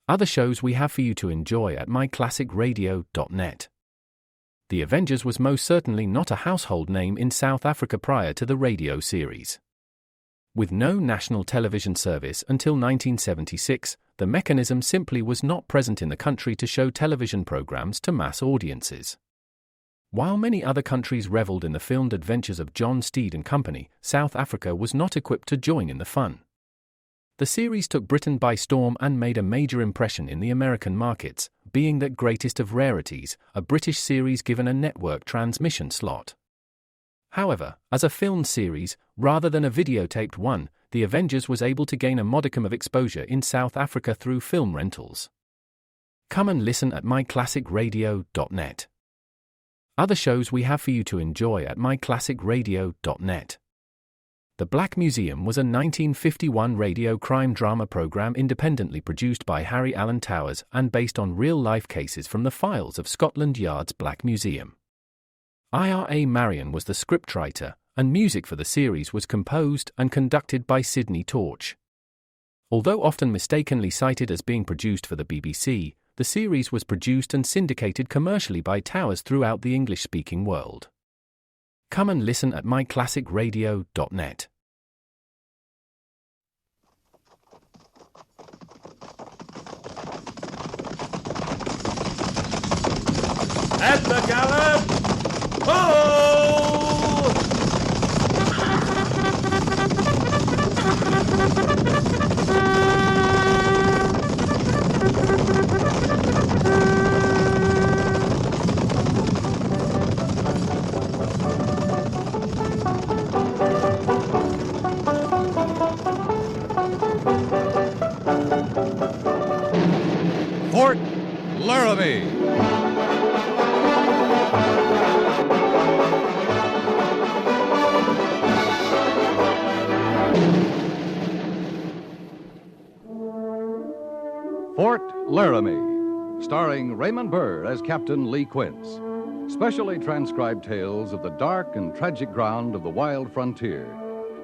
Other shows we have for you to enjoy at myclassicradio.net. The Avengers was most certainly not a household name in South Africa prior to the radio series. With no national television service until 1976, the mechanism simply was not present in the country to show television programs to mass audiences. While many other countries reveled in the filmed adventures of John Steed and company, South Africa was not equipped to join in the fun. The series took Britain by storm and made a major impression in the American markets, being that greatest of rarities, a British series given a network transmission slot. However, as a filmed series, rather than a videotaped one, The Avengers was able to gain a modicum of exposure in South Africa through film rentals. Come and listen at myclassicradio.net. Other shows we have for you to enjoy at myclassicradio.net. The Black Museum was a 1951 radio crime drama program independently produced by Harry Alan Towers and based on real-life cases from the files of Scotland Yard's Black Museum. Ira Marion was the scriptwriter, and music for the series was composed and conducted by Sidney Torch. Although often mistakenly cited as being produced for the BBC, the series was produced and syndicated commercially by Towers throughout the English-speaking world. Come and listen at myclassicradio.net. At the gallop! Oh! Fort Laramie. Fort Laramie, starring Raymond Burr as Captain Lee Quince. Specially transcribed tales of the dark and tragic ground of the wild frontier.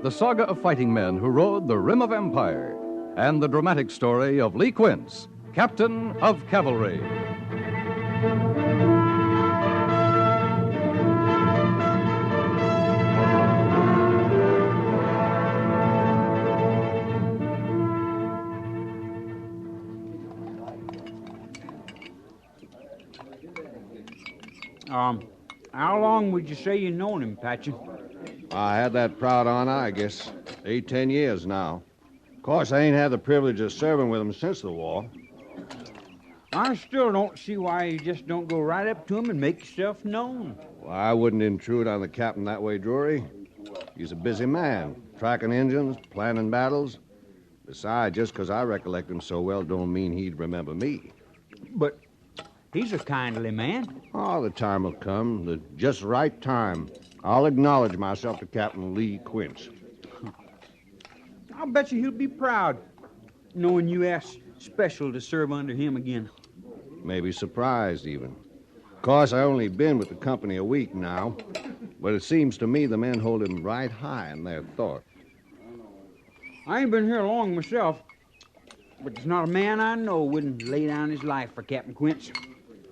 The saga of fighting men who rode the rim of empire. And the dramatic story of Lee Quince, Captain of Cavalry. How long would you say you known him, Patchen? I had that proud honor, I guess, 8-10 years now. Of course, I ain't had the privilege of serving with him since the war. I still don't see why you just don't go right up to him and make yourself known. Well, I wouldn't intrude on the captain that way, Drury. He's a busy man, tracking engines, planning battles. Besides, just 'cause I recollect him so well don't mean he'd remember me. But he's a kindly man. Oh, the time will come, the just right time. I'll acknowledge myself to Captain Lee Quince. I'll bet you he'll be proud, knowing you asked special to serve under him again. Maybe surprised, even. Of course, I only been with the company a week now, but it seems to me the men hold him right high in their thought. I ain't been here long myself, but there's not a man I know wouldn't lay down his life for Captain Quince,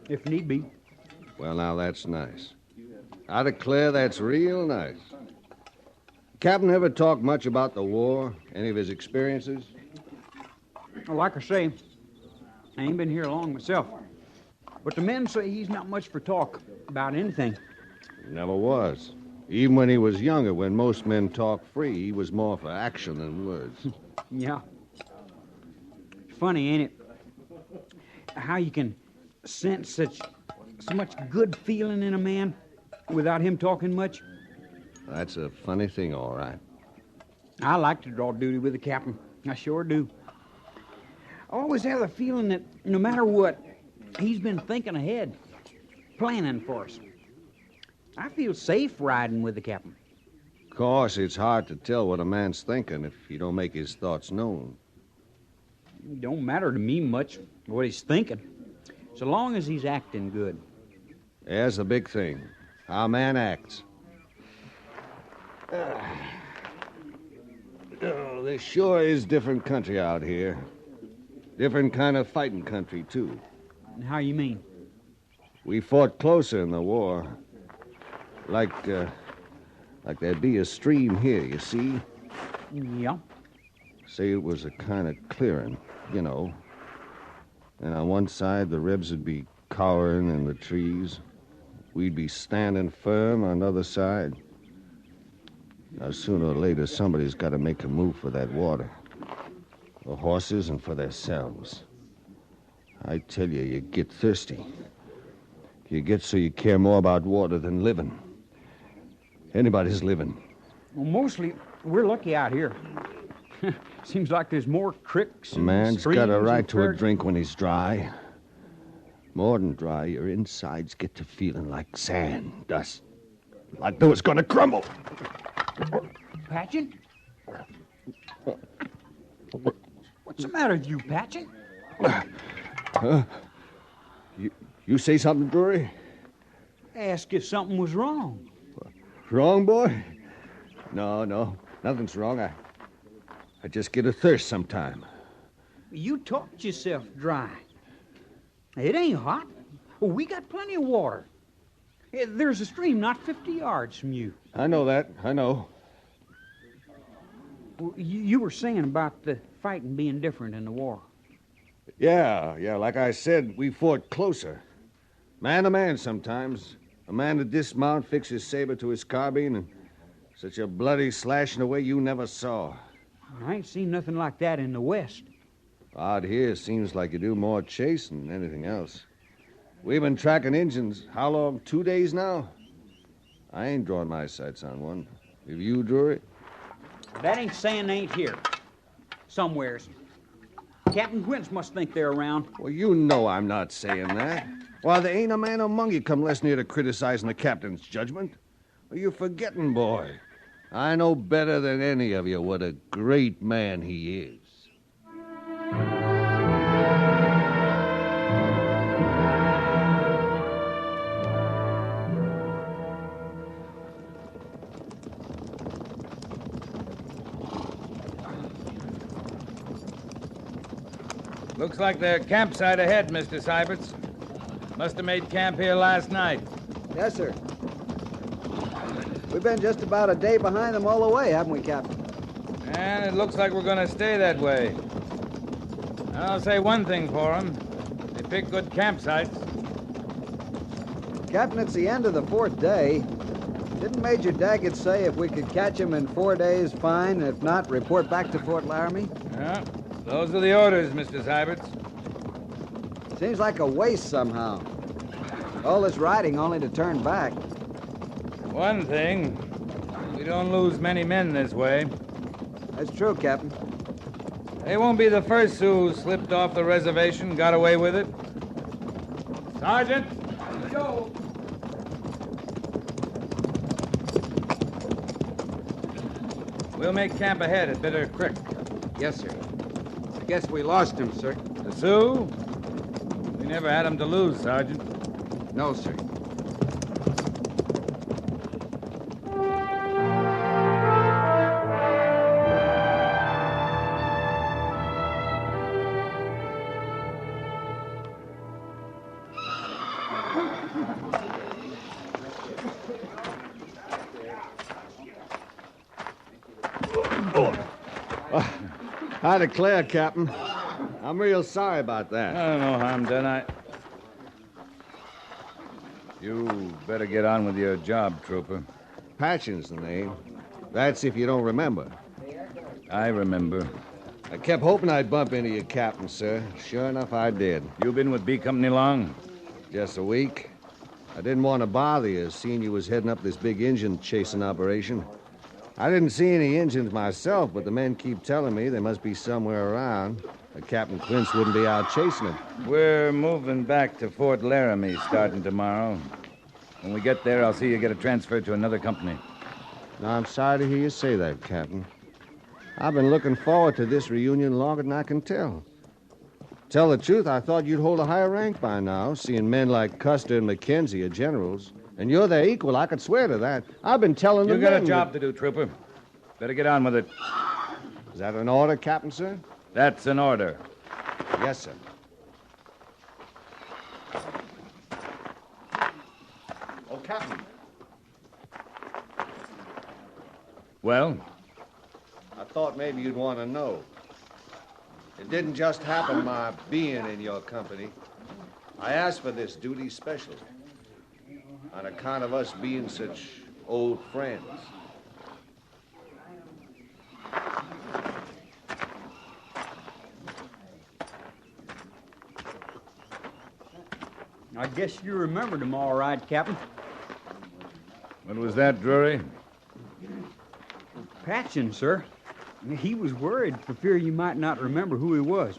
if need be. Well, now, that's nice. I declare that's real nice. Captain ever talk much about the war? Any of his experiences? Well, like I say, I ain't been here long myself. But the men say he's not much for talk about anything. Never was. Even when he was younger, when most men talk free, he was more for action than words. Yeah. It's funny, ain't it? How you can sense so much good feeling in a man without him talking much. That's a funny thing, all right. I like to draw duty with the captain. I sure do. I always have the feeling that no matter what, he's been thinking ahead, planning for us. I feel safe riding with the captain. Of course, it's hard to tell what a man's thinking if you don't make his thoughts known. It don't matter to me much what he's thinking, so long as he's acting good. There's the big thing, how a man acts. Oh, this sure is different country out here. Different kind of fighting country, too. How you mean? We fought closer in the war. Like there'd be a stream here, you see? Yeah. Say it was a kind of clearing, you know. And on one side, the Rebs would be cowering in the trees. We'd be standing firm on the other side. Now, sooner or later, somebody's got to make a move for that water. The horses and for themselves. I tell you, you get thirsty. You get so you care more about water than living. Anybody's living. Well, mostly, we're lucky out here. Seems like there's more creeks A and man's streams got a right and to a prairies. drink when he's dry. More than dry, your insides get to feeling like sand, dust. Like they was gonna crumble. Patchen? What's the matter with you, Patchen? You say something, Drury? Ask if something was wrong. Wrong, boy? No. Nothing's wrong. I just get a thirst sometime. You talked yourself dry. It ain't hot. Well, we got plenty of water. There's a stream not 50 yards from you. I know that. I know. Well, you were saying about the fighting being different in the war. Yeah, like I said, we fought closer. Man to man sometimes. A man to dismount, fix his saber to his carbine, and such a bloody slashing away you never saw. I ain't seen nothing like that in the West. Out here, seems like you do more chase than anything else. We've been tracking Injuns, how long, 2 days now? I ain't drawn my sights on one. Have you, Drury? That ain't saying they ain't here. Somewheres. Captain Quince must think they're around. Well, you know I'm not saying that. Why, there ain't a man among you come less near to criticizing the captain's judgment. Well, you're forgetting, boy. I know better than any of you what a great man he is. Looks like their campsite ahead, Mr. Syberts. Must have made camp here last night. Yes, sir. We've been just about a day behind them all the way, haven't we, Captain? And it looks like we're going to stay that way. I'll say one thing for them. They pick good campsites. Captain, it's the end of the 4th day. Didn't Major Daggett say if we could catch him in 4 days, fine, and if not, report back to Fort Laramie? Yeah, those are the orders, Mr. Syberts. Seems like a waste somehow. All this riding only to turn back. One thing, we don't lose many men this way. That's true, Captain. They won't be the first who slipped off the reservation, got away with it. Sergeant! Joe! We'll make camp ahead at Bitter Creek. Yes, sir. I guess we lost him, sir. The Sioux? We never had them to lose, Sergeant. No, sir. I declare, Captain, I'm real sorry about that. No harm done. You better get on with your job, Trooper. Patchen's the name. That's if you don't remember. I remember. I kept hoping I'd bump into you, Captain, sir. Sure enough, I did. You been with B Company long? Just a week. I didn't want to bother you, seeing you was heading up this big Injun chasing operation. I didn't see any Injuns myself, but the men keep telling me they must be somewhere around. Captain Quince wouldn't be out chasing them. We're moving back to Fort Laramie starting tomorrow. When we get there, I'll see you get a transfer to another company. Now, I'm sorry to hear you say that, Captain. I've been looking forward to this reunion longer than I can tell. Tell the truth, I thought you'd hold a higher rank by now, seeing men like Custer and McKenzie are generals. And you're their equal, I could swear to that. I've been telling them... You got a job to do, Trooper. Better get on with it. Is that an order, Captain, sir? That's an order. Yes, sir. Oh, Captain. Well? I thought maybe you'd want to know. It didn't just happen my being in your company. I asked for this duty special on account of us being such old friends. I guess you remembered him all right, Captain. What was that, Drury? Patchen, sir. He was worried for fear you might not remember who he was.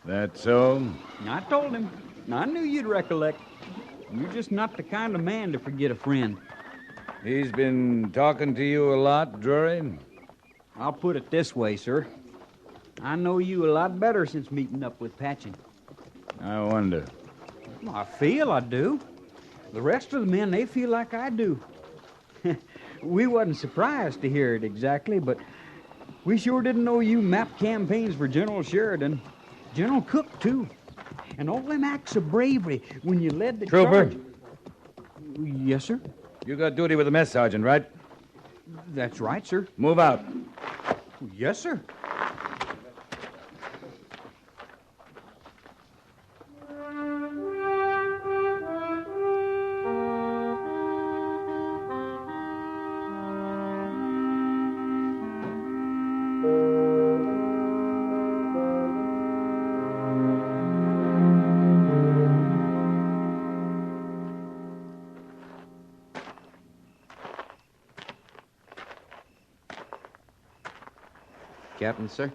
That so? I told him. I knew you'd recollect. You're just not the kind of man to forget a friend. He's been talking to you a lot, Drury? I'll put it this way, sir. I know you a lot better since meeting up with Patchen. I wonder. Well, I feel I do. The rest of the men, they feel like I do. We wasn't surprised to hear it exactly, but we sure didn't know you mapped campaigns for General Sheridan. General Cook, too. And all them acts of bravery when you led the Trooper. charge. Yes, sir? You got duty with the mess sergeant, right? That's right, sir. Move out. Yes, sir. Captain, sir?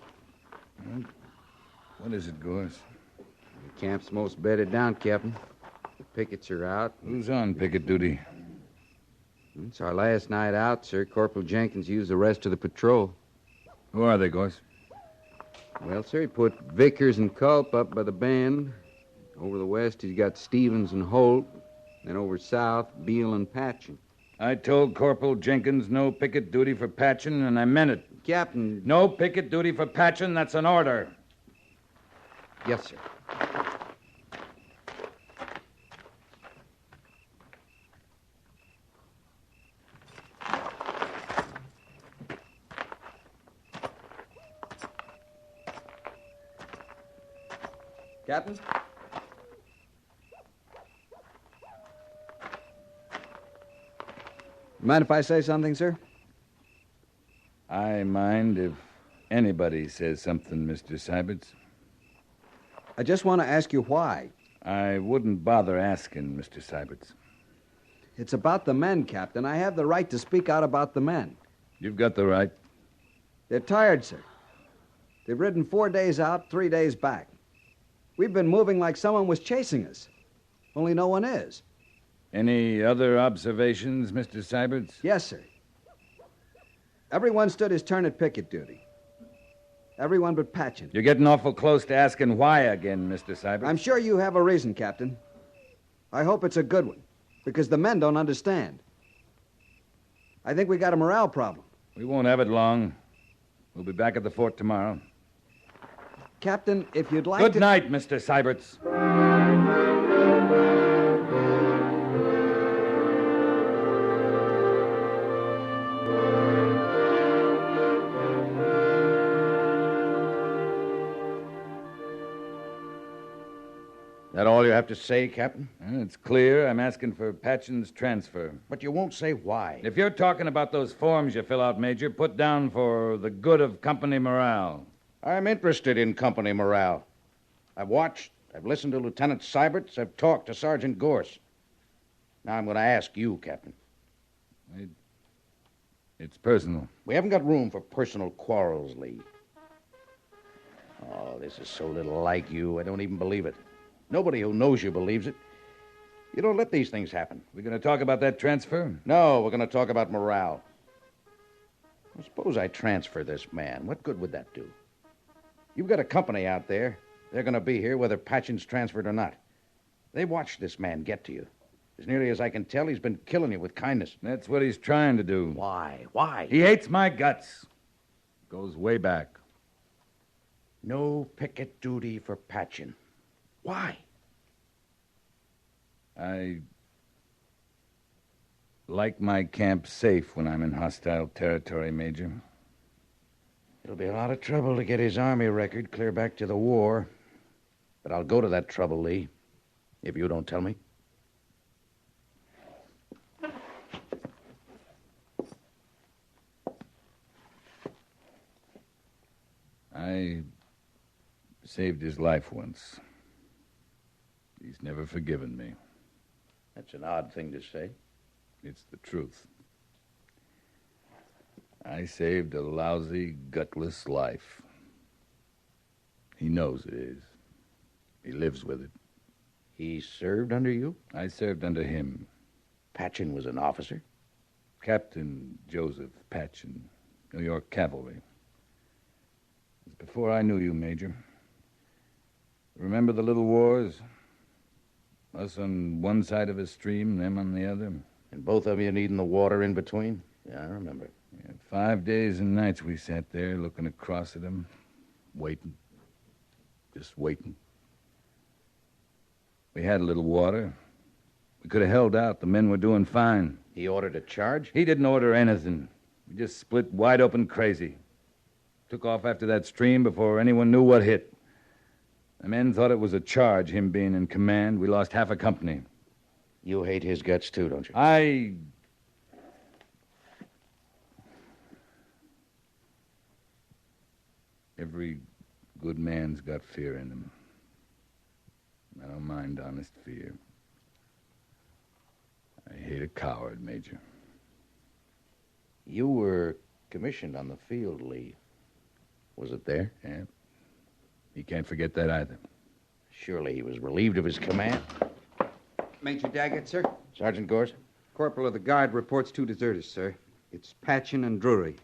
What is it, Gorse? The camp's most bedded down, Captain. The pickets are out. Who's on picket duty? It's our last night out, sir. Corporal Jenkins used the rest of the patrol. Who are they, Gorse? Well, sir, he put Vickers and Culp up by the bend. Over the west, he's got Stevens and Holt. Then over south, Beale and Patchen. I told Corporal Jenkins no picket duty for Patchen, and I meant it. Captain... No picket duty for Patchen, that's an order. Yes, sir. Captain? Mind if I say something, sir? I mind if anybody says something, Mr. Syberts. I just want to ask you why. I wouldn't bother asking, Mr. Syberts. It's about the men, Captain. I have the right to speak out about the men. You've got the right. They're tired, sir. They've ridden 4 days out, 3 days back. We've been moving like someone was chasing us. Only no one is. Any other observations, Mr. Syberts? Yes, sir. Everyone stood his turn at picket duty. Everyone but Patchen. You're getting awful close to asking why again, Mr. Syberts. I'm sure you have a reason, Captain. I hope it's a good one, because the men don't understand. I think we got a morale problem. We won't have it long. We'll be back at the fort tomorrow. Captain, if you'd like Good to... night, Mr. Syberts. That all you have to say, Captain? Well, it's clear I'm asking for Patchen's transfer. But you won't say why. If you're talking about those forms you fill out, Major, put down for the good of company morale. I'm interested in company morale. I've watched, I've listened to Lieutenant Syberts, I've talked to Sergeant Gorse. Now I'm going to ask you, Captain. It's personal. We haven't got room for personal quarrels, Lee. Oh, this is so little like you, I don't even believe it. Nobody who knows you believes it. You don't let these things happen. We going to talk about that transfer? No, we're going to talk about morale. Well, suppose I transfer this man. What good would that do? You've got a company out there. They're going to be here whether Patchen's transferred or not. They watched this man get to you. As nearly as I can tell, he's been killing you with kindness. That's what he's trying to do. Why? Why? He hates my guts. Goes way back. No picket duty for Patchen. Why? I like my camp safe when I'm in hostile territory, Major. It'll be a lot of trouble to get his Army record clear back to the war. But I'll go to that trouble, Lee, if you don't tell me. I saved his life once. He's never forgiven me. That's an odd thing to say. It's the truth. I saved a lousy, gutless life. He knows it is. He lives with it. He served under you? I served under him. Patchen was an officer? Captain Joseph Patchen, New York Cavalry. It was before I knew you, Major. Remember the little wars? Us on one side of a stream, them on the other. And both of you needing the water in between? Yeah, I remember. Yeah, 5 days and nights we sat there looking across at them, waiting. Just waiting. We had a little water. We could have held out. The men were doing fine. He ordered a charge? He didn't order anything. We just split wide open crazy. Took off after that stream before anyone knew what hit. The men thought it was a charge, him being in command. We lost half a company. You hate his guts, too, don't you? Every good man's got fear in him. I don't mind honest fear. I hate a coward, Major. You were commissioned on the field, Lee. Was it there? Yeah. He can't forget that either. Surely he was relieved of his command. Major Daggett, sir. Sergeant Gorse? Corporal of the Guard reports 2 deserters, sir. It's Patchen and Drury.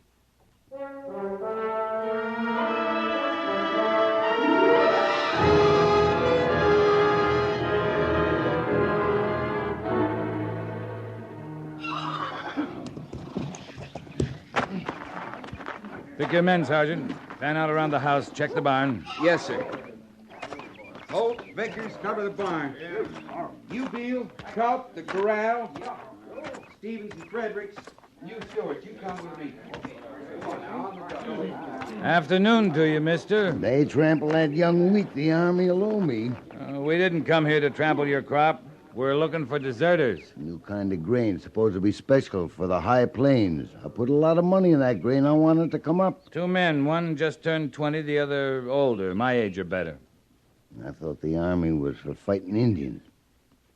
Pick your men, Sergeant. Fan out around the house. Check the barn. Yes, sir. Holt, Vickers, cover the barn. You, Beal, Culp, the corral. Stevens and Fredericks. You, Stewart, you come with me. Afternoon to you, mister. They trample that young wheat the Army will owe me. We didn't come here to trample your crop. We're looking for deserters. New kind of grain, supposed to be special for the high plains. I put a lot of money in that grain. I want it to come up. 2 men. One just turned 20, the other older. My age or better. I thought the Army was for fighting Indians.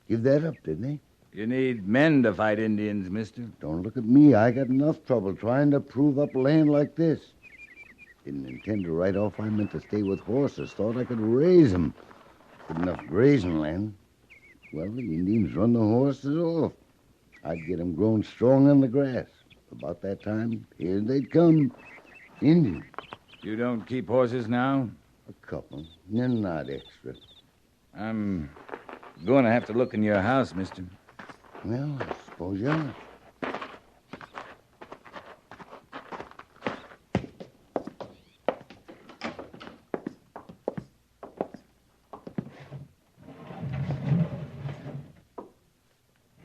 Give that up, didn't they? You need men to fight Indians, mister. Don't look at me. I got enough trouble trying to prove up land like this. Didn't intend to ride off. I meant to stay with horses. Thought I could raise them. Good enough grazing land. Well, the Indians run the horses off. I'd get them grown strong on the grass. About that time, here they'd come. Indians. You don't keep horses now? A couple. They're not extra. I'm going to have to look in your house, mister. Well, I suppose you are.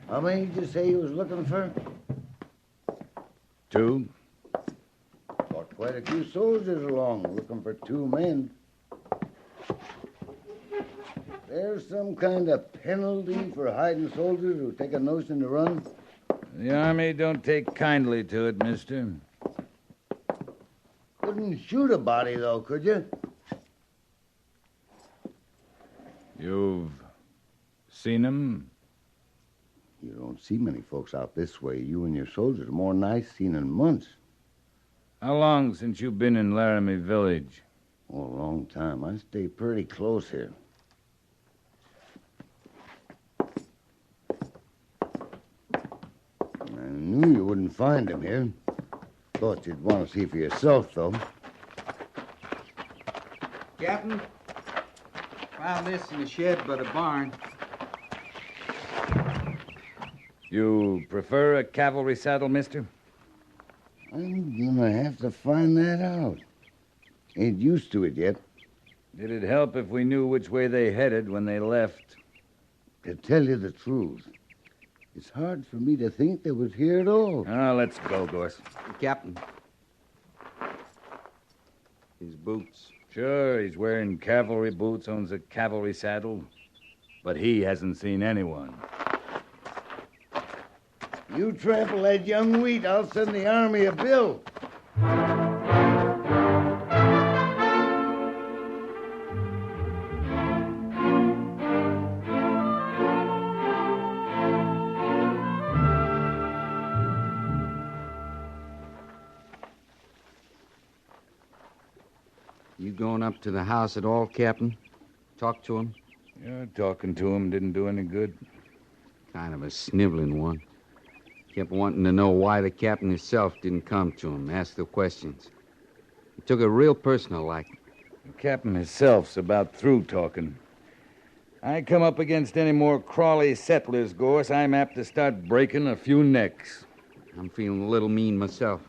How many did you say you was looking for? 2. Brought quite a few soldiers along, looking for 2 men. There's some kind of penalty for hiding soldiers who take a notion to run? The Army don't take kindly to it, mister. Couldn't shoot a body, though, could you? You've seen him? You don't see many folks out this way. You and your soldiers are more than I've seen in months. How long since you've been in Laramie Village? Oh, a long time. I stay pretty close here. I knew you wouldn't find him here. Thought you'd want to see for yourself, though. Captain, found this in the shed by the barn. You prefer a cavalry saddle, mister? I'm gonna have to find that out. Ain't used to it yet. It'd help if we knew which way they headed when they left. To tell you the truth, it's hard for me to think they was here at all. Ah, let's go, Gorse. Captain. His boots. Sure, he's wearing cavalry boots, owns a cavalry saddle. But he hasn't seen anyone. You trample that young wheat, I'll send the army a bill. You going up to the house at all, Captain? Talk to him? Yeah, talking to him didn't do any good. Kind of a sniveling one. Kept wanting to know why the captain himself didn't come to him, ask the questions. He took it real personal like. The captain himself's about through talking. I come up against any more crawly settlers, Gorse, I'm apt to start breaking a few necks. I'm feeling a little mean myself.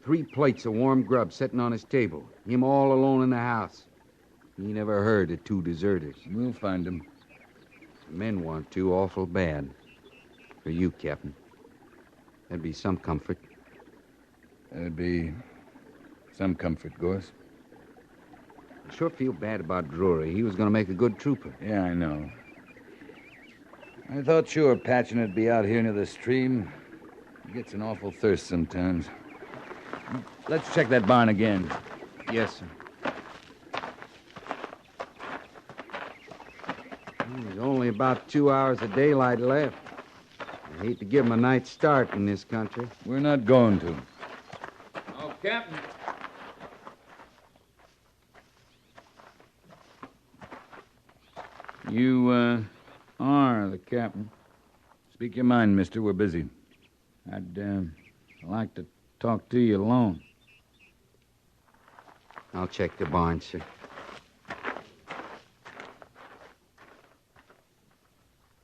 3 plates of warm grub sitting on his table. Him all alone in the house. He never heard of 2 deserters. We'll find them. The men want to awful bad. For you, Captain. That'd be some comfort. That'd be some comfort, Gorse. I sure feel bad about Drury. He was going to make a good trooper. Yeah, I know. I thought sure Patchen would be out here near the stream. He gets an awful thirst sometimes. Let's check that barn again. Yes, sir. There's only about 2 hours of daylight left. I hate to give him a night's start in this country. We're not going to. Oh, Captain. You, are the captain. Speak your mind, mister. We're busy. I'd, like to talk to you alone. I'll check the barn, sir.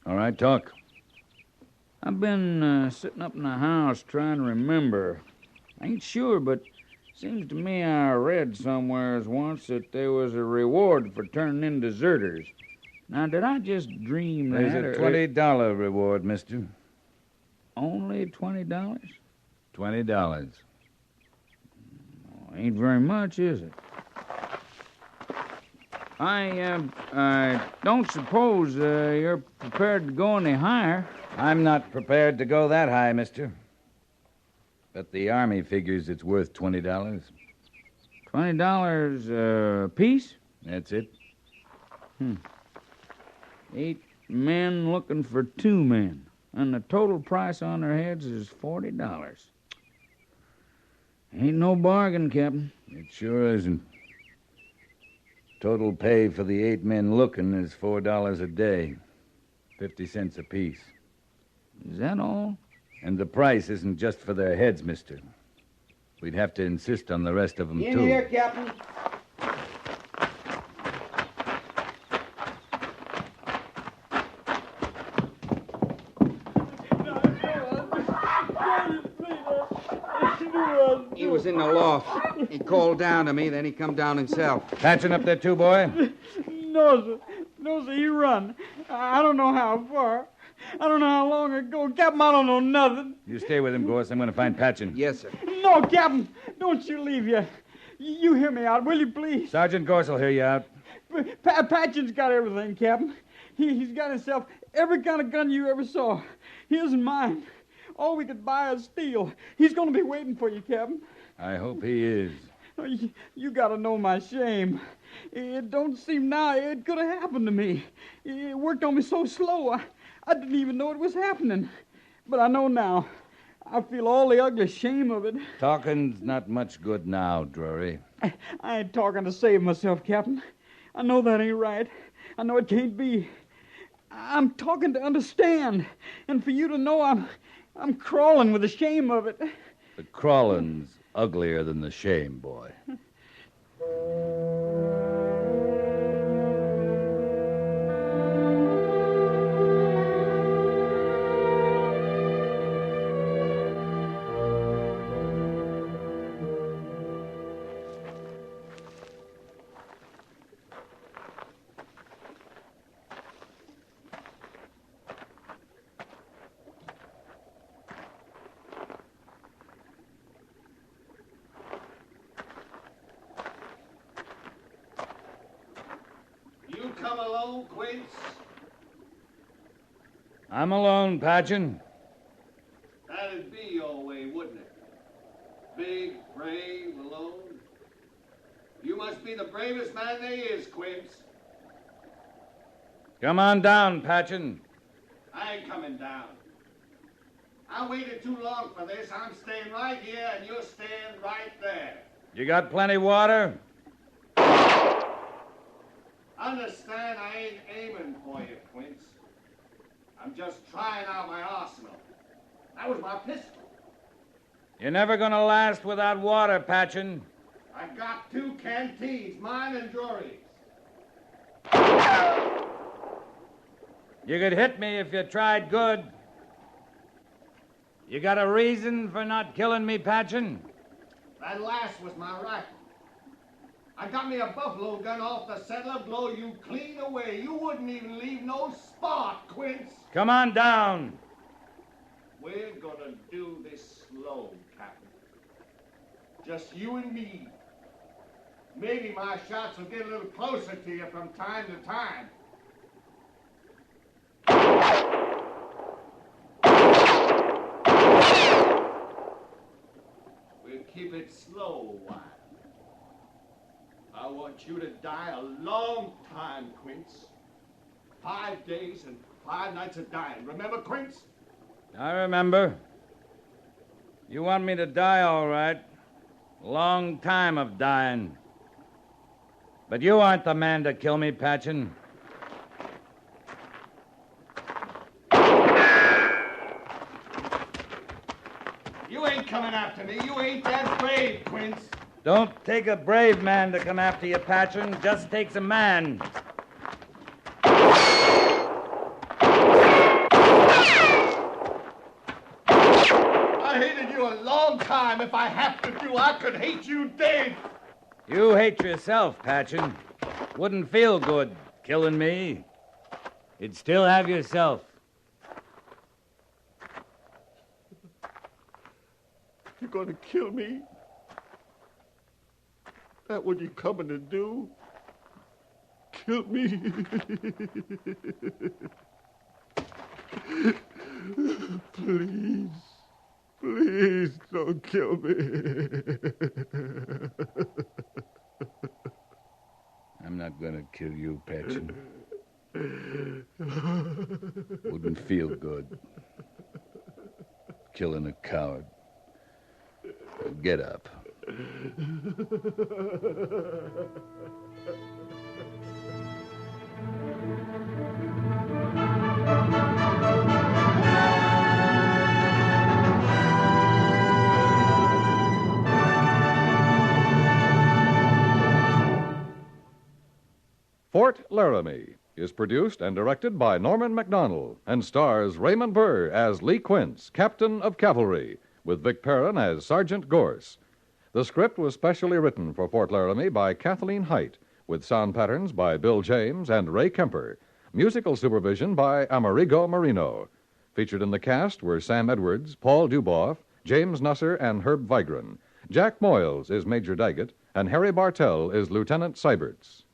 All right, talk. I've been sitting up in the house trying to remember. I ain't sure, but seems to me I read somewheres once that there was a reward for turning in deserters. Now, did I just dream that? There's a $20 reward, mister. Only $20? $20. Ain't very much, is it? I don't suppose you're prepared to go any higher. I'm not prepared to go that high, mister. But the Army figures it's worth $20. $20 a piece? That's it. 8 men looking for 2 men. And the total price on their heads is $40. Ain't no bargain, Captain. It sure isn't. Total pay for the 8 men looking is $4 a day. 50 cents apiece. Is that all? And the price isn't just for their heads, mister. We'd have to insist on the rest of them, too. In here, Captain. He was in the loft. He called down to me, then he come down himself. Patching up there, too, boy? No, sir. No, sir, he run. I don't know how far. I don't know how long ago. Captain, I don't know nothing. You stay with him, Gorse. I'm going to find Patchen. Yes, sir. No, Captain, don't you leave yet. You hear me out, will you, please? Sergeant Gorse will hear you out. Patchen's got everything, Captain. He's got himself every kind of gun you ever saw. His and mine. All we could buy is steel. He's going to be waiting for you, Captain. I hope he is. You got to know my shame. It don't seem now it could have happened to me. It worked on me so slow, I didn't even know it was happening. But I know now. I feel all the ugly shame of it. Talking's not much good now, Drury. I ain't talking to save myself, Captain. I know that ain't right. I know it can't be. I'm talking to understand. And for you to know I'm crawling with the shame of it. The crawling's uglier than the shame, boy. alone, Quince? I'm alone, Patchen. That'd be your way, wouldn't it? Big, brave, alone. You must be the bravest man there is, Quince. Come on down, Patchen. I ain't coming down. I waited too long for this. I'm staying right here, and you're staying right there. You got plenty water? Understand, I ain't aiming for you, Quince. I'm just trying out my arsenal. That was my pistol. You're never gonna last without water, Patchen. I got 2 canteens, mine and Drury's. You could hit me if you tried good. You got a reason for not killing me, Patchen? That last was my rifle. I got me a buffalo gun off the settler, blow you clean away. You wouldn't even leave no spot, Quince. Come on down. We're gonna do this slow, Captain. Just you and me. Maybe my shots will get a little closer to you from time to time. We'll keep it slow a while. I want you to die a long time, Quince. 5 days and 5 nights of dying. Remember, Quince? I remember. You want me to die, all right. Long time of dying. But you aren't the man to kill me, Patchen. You ain't coming after me. You ain't that brave, Quince. Don't take a brave man to come after you, Patchen. Just takes a man. I hated you a long time. If I have to do, I could hate you dead. You hate yourself, Patchen. Wouldn't feel good killing me. You'd still have yourself. You're going to kill me? That what you coming to do? Kill me? Please. Please don't kill me. I'm not gonna kill you, Patchen. Wouldn't feel good. Killing a coward. Get up. Fort Laramie is produced and directed by Norman MacDonald and stars Raymond Burr as Lee Quince, Captain of Cavalry, with Vic Perrin as Sergeant Gorse. The script was specially written for Fort Laramie by Kathleen Height, with sound patterns by Bill James and Ray Kemper. Musical supervision by Amerigo Marino. Featured in the cast were Sam Edwards, Paul Duboff, James Nusser, and Herb Vigran. Jack Moyles is Major Daggett, and Harry Bartell is Lieutenant Seiberts.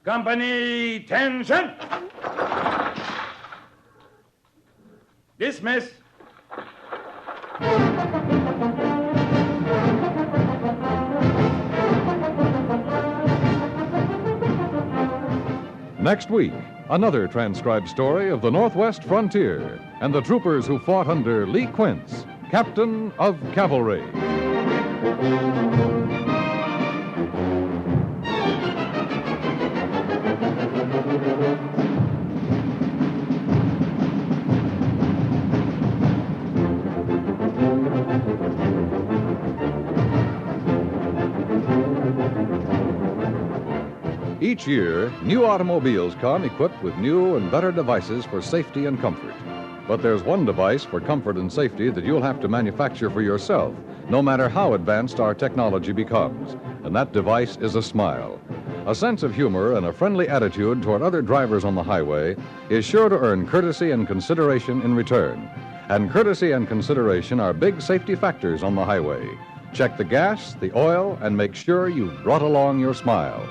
Company, attention! Dismiss. Next week, another transcribed story of the Northwest frontier and the troopers who fought under Lee Quince, Captain of Cavalry. Each year, new automobiles come equipped with new and better devices for safety and comfort. But there's one device for comfort and safety that you'll have to manufacture for yourself, no matter how advanced our technology becomes. And that device is a smile. A sense of humor and a friendly attitude toward other drivers on the highway is sure to earn courtesy and consideration in return. And courtesy and consideration are big safety factors on the highway. Check the gas, the oil, and make sure you've brought along your smile.